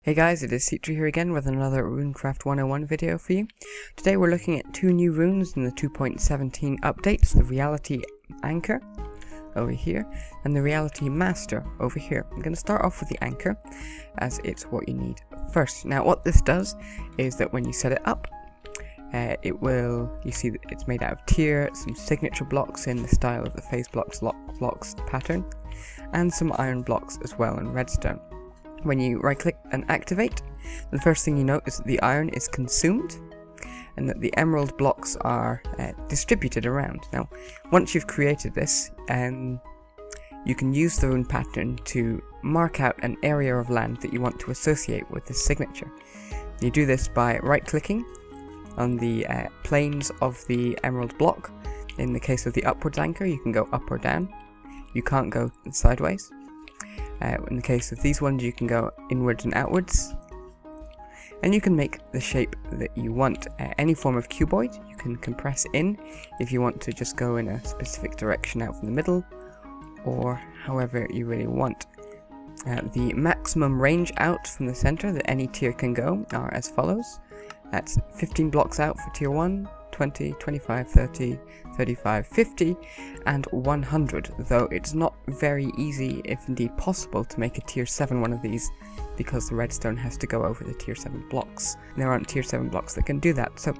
Hey guys, it is Citra here again with another Runecraft 101 video for you. Today we're looking at two new runes in the 2.17 updates, the Reality Anchor over here and the Reality Master over here. I'm going to start off with the Anchor as it's what you need first. Now what this does is that when you set it up, you see that it's made out of tier, some signature blocks in the style of the phase blocks pattern, and some iron blocks as well in redstone. When you right click and activate, the first thing you note is that the iron is consumed and that the emerald blocks are distributed around. Now once you've created this, you can use the rune pattern to mark out an area of land that you want to associate with this signature. You do this by right clicking on the planes of the emerald block. In the case of the upwards anchor, you can go up or down. You can't go sideways. In the case of these ones, you can go inwards and outwards, and you can make the shape that you want. Any form of cuboid you can compress in if you want to just go in a specific direction out from the middle, or however you really want. The maximum range out from the center that any tier can go are as follows. That's 15 blocks out for tier 1, 20, 25, 30, 35, 50, and 100, though it's not very easy, if indeed possible, to make a tier 7 one of these, because the redstone has to go over the tier 7 blocks. And there aren't tier 7 blocks that can do that. So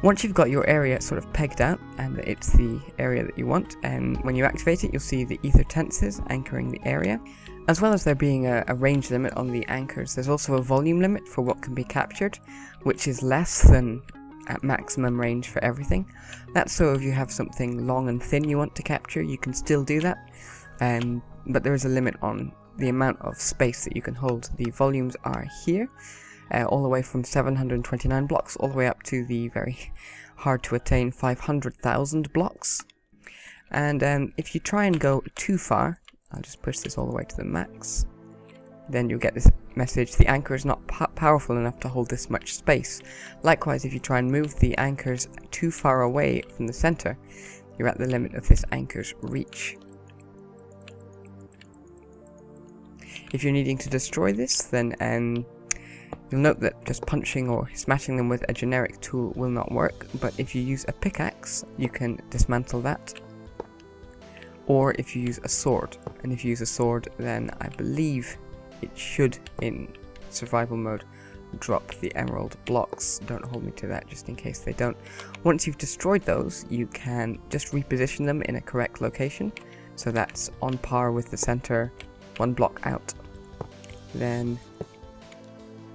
once you've got your area sort of pegged out, and it's the area that you want, and when you activate it, you'll see the ether tenses anchoring the area. As well as there being a range limit on the anchors, there's also a volume limit for what can be captured, which is less than at maximum range for everything. That's so if you have something long and thin you want to capture, you can still do that, but there is a limit on the amount of space that you can hold. The volumes are here, all the way from 729 blocks all the way up to the very hard to attain 500,000 blocks. And if you try and go too far, I'll just push this all the way to the max, then you'll get this message: the anchor is not powerful enough to hold this much space. Likewise, if you try and move the anchors too far away from the center, you're at the limit of this anchor's reach. If you're needing to destroy this, then you'll note that just punching or smashing them with a generic tool will not work, but if you use a pickaxe, you can dismantle that. Or if you use a sword, and if you use a sword, then I believe it should, in survival mode, drop the emerald blocks. Don't hold me to that, just in case they don't. Once you've destroyed those, you can just reposition them in a correct location, so that's on par with the center, one block out. Then,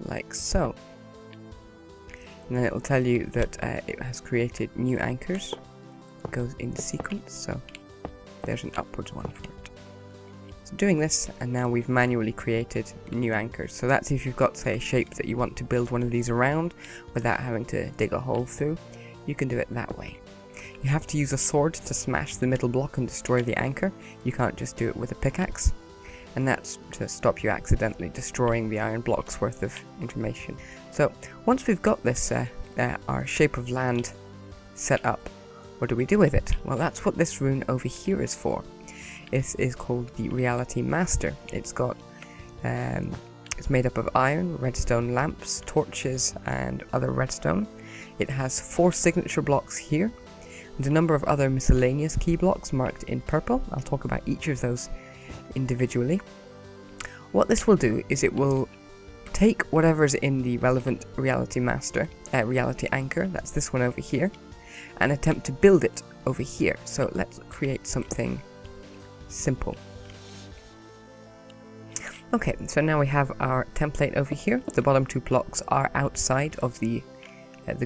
like so. And then it will tell you that it has created new anchors. It goes in sequence, so there's an upwards one for it. So doing this, and now we've manually created new anchors. So that's if you've got, say, a shape that you want to build one of these around without having to dig a hole through, you can do it that way. You have to use a sword to smash the middle block and destroy the anchor. You can't just do it with a pickaxe, and that's to stop you accidentally destroying the iron blocks worth of information. So once we've got this, our shape of land set up, what do we do with it? Well, that's what this rune over here is for. This is called the Reality Master. It's got, it's made up of iron, redstone lamps, torches, and other redstone. It has 4 signature blocks here, and a number of other miscellaneous key blocks marked in purple. I'll talk about each of those individually. What this will do is it will take whatever's in the relevant Reality Master, Reality Anchor, that's this one over here, and attempt to build it over here. So let's create something simple. Okay, so now we have our template over here. The bottom 2 blocks are outside of the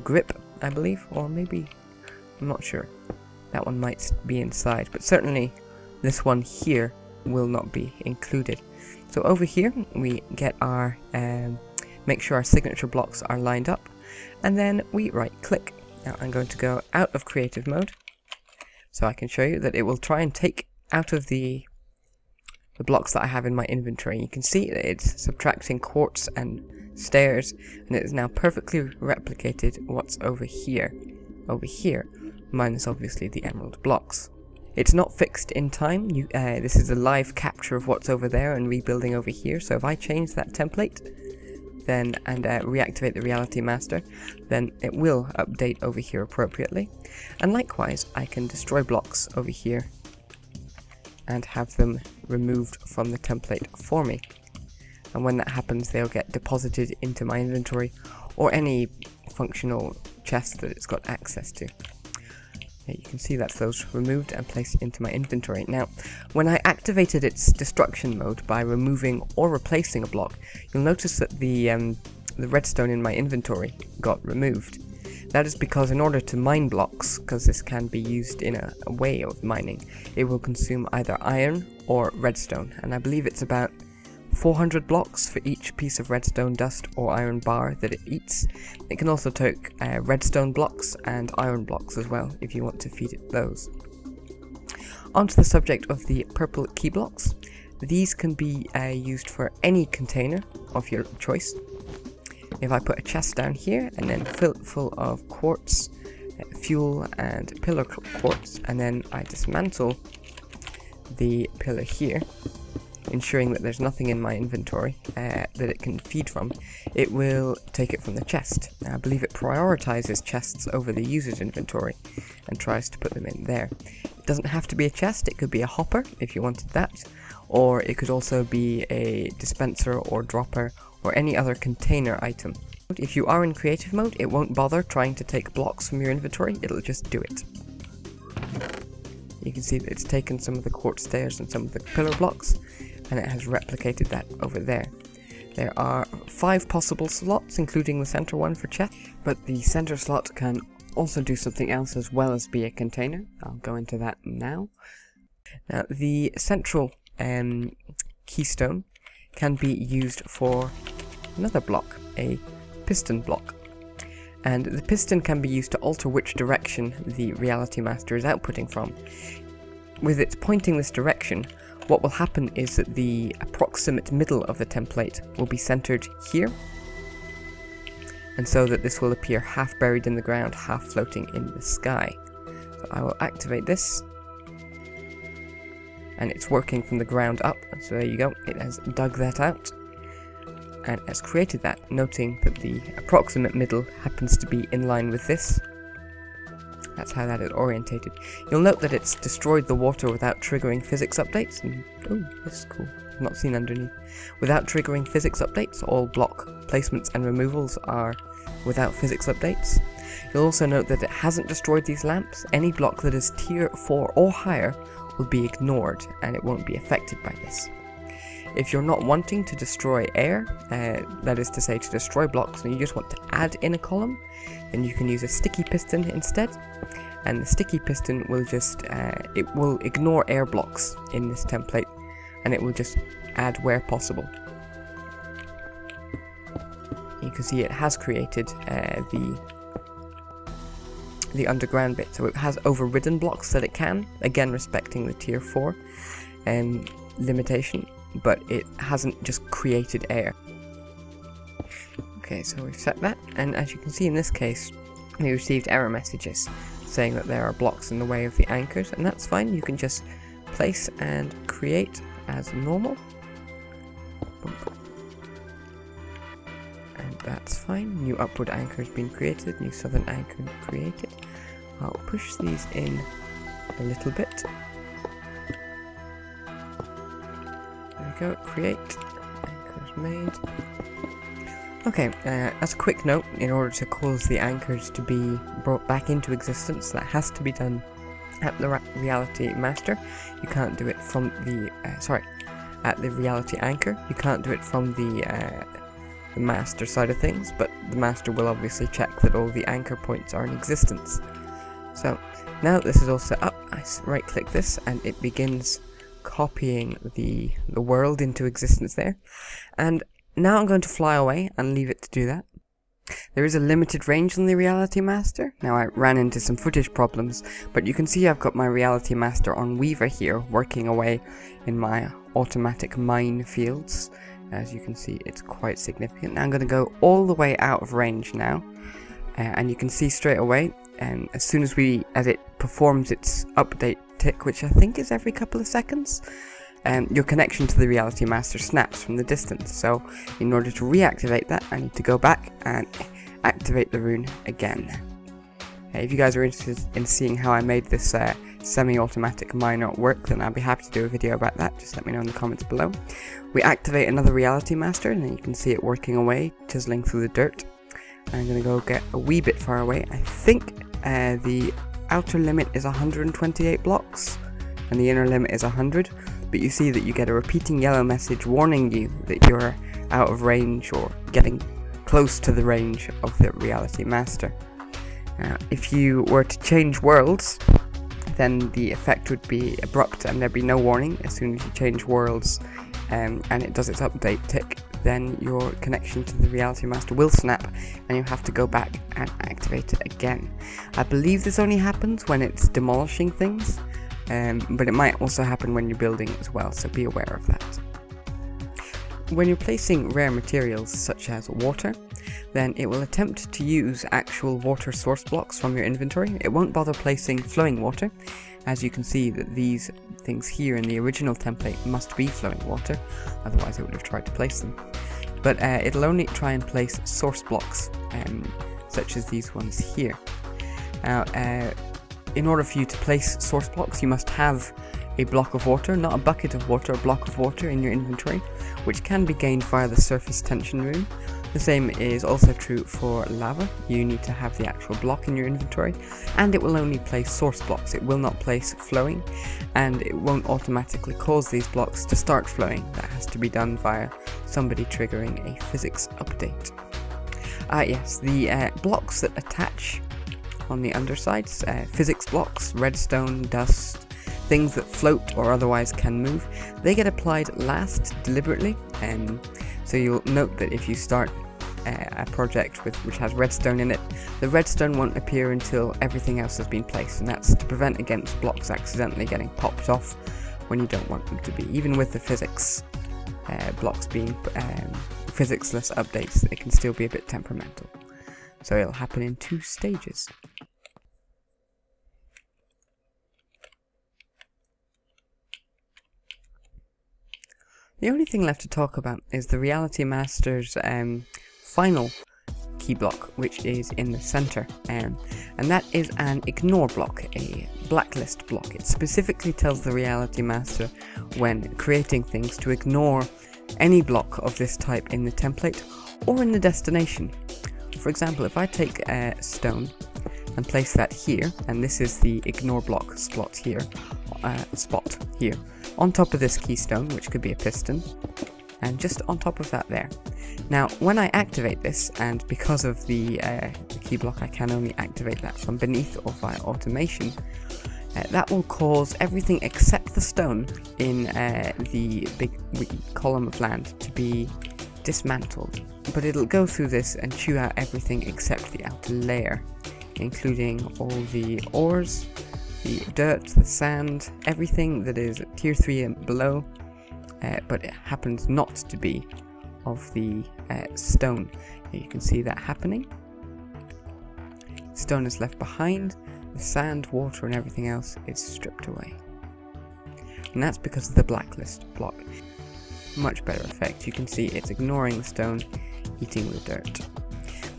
grip, I believe, or maybe, I'm not sure. That one might be inside, but certainly this one here will not be included. So over here we get our, make sure our signature blocks are lined up, and then we right click. Now I'm going to go out of creative mode, so I can show you that it will try and take out of the blocks that I have in my inventory. You can see that it's subtracting quartz and stairs, and it is now perfectly replicated what's over here, minus obviously the emerald blocks. It's not fixed in time. This is a live capture of what's over there and rebuilding over here. So if I change that template, then and reactivate the Reality Master, then it will update over here appropriately. And likewise, I can destroy blocks over here and have them removed from the template for me. And when that happens, they'll get deposited into my inventory or any functional chest that it's got access to. Yeah, you can see that's those removed and placed into my inventory. Now, when I activated its destruction mode by removing or replacing a block, you'll notice that the redstone in my inventory got removed. That is because in order to mine blocks, because this can be used in a way of mining, it will consume either iron or redstone, and I believe it's about 400 blocks for each piece of redstone dust or iron bar that it eats. It can also take redstone blocks and iron blocks as well if you want to feed it those. Onto the subject of the purple key blocks. These can be used for any container of your choice. If I put a chest down here and then fill it full of quartz, fuel and pillar quartz, and then I dismantle the pillar here, ensuring that there's nothing in my inventory that it can feed from, it will take it from the chest. Now, I believe it prioritizes chests over the user's inventory and tries to put them in there. It doesn't have to be a chest, it could be a hopper if you wanted that, or it could also be a dispenser or dropper or any other container item. If you are in creative mode, it won't bother trying to take blocks from your inventory, it'll just do it. You can see that it's taken some of the quartz stairs and some of the pillar blocks, and it has replicated that over there. There are 5 possible slots, including the center one for chest, but the center slot can also do something else as well as be a container. I'll go into that now. Now, the central keystone can be used for another block, a piston block. And the piston can be used to alter which direction the Reality Master is outputting from. With it pointing this direction, what will happen is that the approximate middle of the template will be centered here, and so that this will appear half buried in the ground, half floating in the sky. So I will activate this, and it's working from the ground up, so there you go, it has dug that out and has created that, noting that the approximate middle happens to be in line with this. That's how that is orientated. You'll note that it's destroyed the water without triggering physics updates, and oh, this is cool, I've not seen underneath. Without triggering physics updates, all block placements and removals are without physics updates. You'll also note that it hasn't destroyed these lamps. Any block that is tier 4 or higher will be ignored, and it won't be affected by this. If you're not wanting to destroy air, that is to say to destroy blocks, and you just want to add in a column, then you can use a sticky piston instead. And the sticky piston will just, it will ignore air blocks in this template, and it will just add where possible. You can see it has created the underground bit, so it has overridden blocks that it can, again respecting the tier 4 limitation, but it hasn't just created air. Okay, so we've set that, and as you can see in this case, we received error messages saying that there are blocks in the way of the anchors, and that's fine. You can just place and create as normal. And that's fine. New upward anchor has been created, new southern anchor created. I'll push these in a little bit. There we go, create, anchors made. Okay, as a quick note, in order to cause the anchors to be brought back into existence, that has to be done at the Reality Master. You can't do it from the, at the Reality Anchor. You can't do it from the Master side of things, but the Master will obviously check that all the anchor points are in existence. So, now that this is all set up, I right-click this, and it begins copying the world into existence there. And now I'm going to fly away and leave it to do that. There is a limited range on the Reality Master. Now I ran into some footage problems, but you can see I've got my Reality Master on Weaver here, working away in my automatic mine fields. As you can see, it's quite significant. Now I'm going to go all the way out of range now, and you can see straight away, as soon as it performs its update tick, which I think is every couple of seconds, your connection to the Reality Master snaps from the distance. So in order to reactivate that, I need to go back and activate the rune again. If you guys are interested in seeing how I made this semi-automatic miner work, then I'll be happy to do a video about that. Just let me know in the comments below. We activate another Reality Master, and then you can see it working away, chiseling through the dirt. I'm going to go get a wee bit far away. I think the outer limit is 128 blocks, and the inner limit is 100. But you see that you get a repeating yellow message warning you that you're out of range or getting close to the range of the Reality Master. If you were to change worlds, then the effect would be abrupt and there'd be no warning. As soon as you change worlds and it does its update tick, then your connection to the Reality Master will snap and you have to go back and activate it again. I believe this only happens when it's demolishing things, but it might also happen when you're building as well, so be aware of that. When you're placing rare materials such as water, then it will attempt to use actual water source blocks from your inventory. It won't bother placing flowing water, as you can see that these things here in the original template must be flowing water, otherwise it would have tried to place them. But it'll only try and place source blocks, such as these ones here. Now, in order for you to place source blocks, you must have a block of water, not a bucket of water, a block of water in your inventory, which can be gained via the surface tension rune. The same is also true for lava. You need to have the actual block in your inventory, and it will only place source blocks. It will not place flowing, and it won't automatically cause these blocks to start flowing. That has to be done via somebody triggering a physics update. Yes, the blocks that attach on the undersides, physics blocks, redstone, dust, things that float or otherwise can move, they get applied last deliberately. So you'll note that if you start a project which has redstone in it, the redstone won't appear until everything else has been placed, and that's to prevent against blocks accidentally getting popped off when you don't want them to be. Even with the physics blocks being physicsless updates, it can still be a bit temperamental. So it'll happen in 2 stages. The only thing left to talk about is the Reality Master's final key block, which is in the center, and that is an ignore block, a blacklist block. It specifically tells the Reality Master when creating things to ignore any block of this type in the template or in the destination. For example, if I take a stone and place that here, and this is the ignore block spot here, on top of this keystone, which could be a piston, and just on top of that there. Now, when I activate this, and because of the key block I can only activate that from beneath or via automation, that will cause everything except the stone in the big column of land to be dismantled. But it'll go through this and chew out everything except the outer layer, including all the ores, the dirt, the sand, everything that is tier 3 and below, but it happens not to be of the stone. You can see that happening. Stone is left behind, the sand, water and everything else is stripped away. And that's because of the blacklist block. Much better effect. You can see it's ignoring the stone, eating the dirt.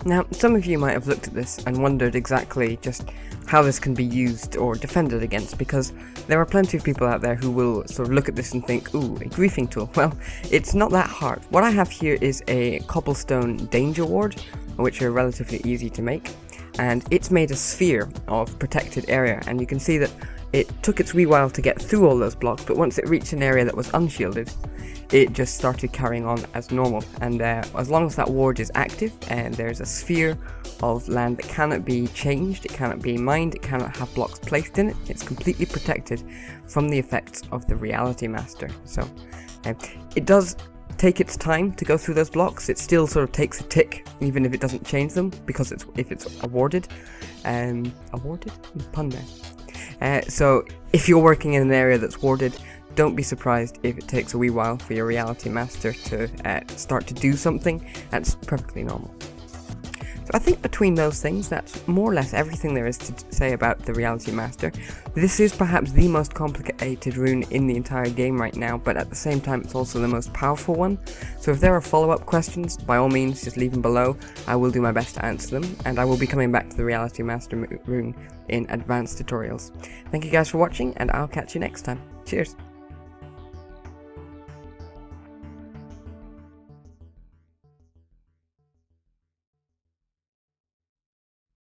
Now, some of you might have looked at this and wondered exactly just how this can be used or defended against, because there are plenty of people out there who will sort of look at this and think, ooh, a griefing tool. Well, it's not that hard. What I have here is a cobblestone danger ward, which are relatively easy to make, and it's made a sphere of protected area, and you can see that it took its wee while to get through all those blocks, but once it reached an area that was unshielded, it just started carrying on as normal. And as long as that ward is active, and there's a sphere of land that cannot be changed, it cannot be mined, it cannot have blocks placed in it, it's completely protected from the effects of the Reality Master. So it does take its time to go through those blocks. It still sort of takes a tick, even if it doesn't change them, because if it's awarded. Awarded? Pun there. So if you're working in an area that's warded, don't be surprised if it takes a wee while for your Reality Master to start to do something. That's perfectly normal. So I think between those things, that's more or less everything there is to say about the Reality Master. This is perhaps the most complicated rune in the entire game right now, but at the same time it's also the most powerful one. So if there are follow-up questions, by all means just leave them below. I will do my best to answer them, and I will be coming back to the Reality Master rune in advanced tutorials. Thank you guys for watching, and I'll catch you next time. Cheers!